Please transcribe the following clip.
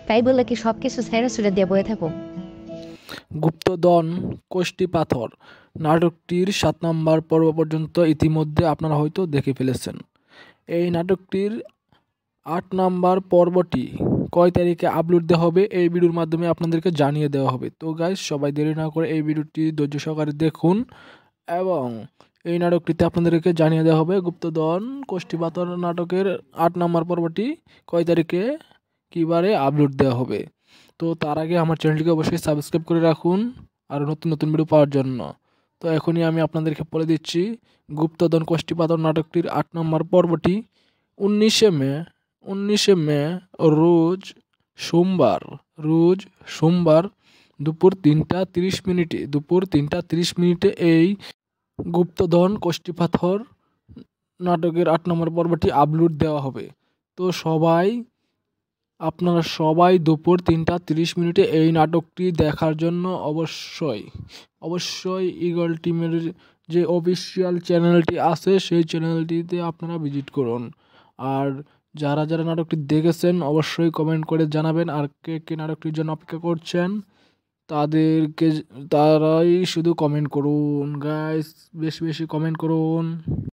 তাই বলে কি সব কিছু ছেড়ে ছুড়ে দিয়ে বয়ে থাকো? গুপ্তধন কোষ্ঠী পাথর নাটকটির 7 নম্বর পর্ব পর্যন্ত ইতিমধ্যে আপনারা হয়তো দেখে ফেলেছেন। এই নাটকটির 8 নম্বর পর্বটি কয় তারিখে আপলোড দেওয়া হবে এই ভিডিওর মাধ্যমে আপনাদেরকে জানিয়ে দেওয়া হবে। তো গাইস, সবাই দেরি না করে এই ভিডিওটি ধৈর্য সহকারে দেখুন এবং এই নাটকটিতে আপনাদেরকে জানিয়ে দেওয়া হবে গুপ্তধন কোষ্ঠী পাথর নাটকের 8 নম্বর পর্বটি কয় তারিখে কিবারে আপলোড দেওয়া হবে। তো তার আগে আমার চ্যানেলটিকে অবশ্যই সাবস্ক্রাইব করে রাখুন আর নতুন নতুন ভিডিও পাওয়ার জন্য। তো এখনই আমি আপনাদেরকে বলে দিচ্ছি, গুপ্তধন কোষ্ঠী পাথর নাটকটির 8 নম্বর পর্বটি 19শে মে 19শে মে রোজ সোমবার দুপুর 3টা 30 মিনিটে এই গুপ্তধন কোষ্ঠী পাথর নাটকের 8 নম্বর পর্বটি আপলোড দেওয়া হবে। তো আপনারা সবাই দুপুর 3টা 30 মিনিটে এই নাটকটি দেখার জন্য অবশ্যই ঈগল টিমের যে অফিসিয়াল চ্যানেলটি আছে সেই চ্যানেলটিতে আপনারা ভিজিট করুন। আর যারা যারা নাটকটি দেখেছেন অবশ্যই কমেন্ট করে জানাবেন, আর কে কে নাটকটির জন্য অপেক্ষা করছেন তারাই শুধু কমেন্ট করুন গাইস, বেশি বেশি কমেন্ট করুন।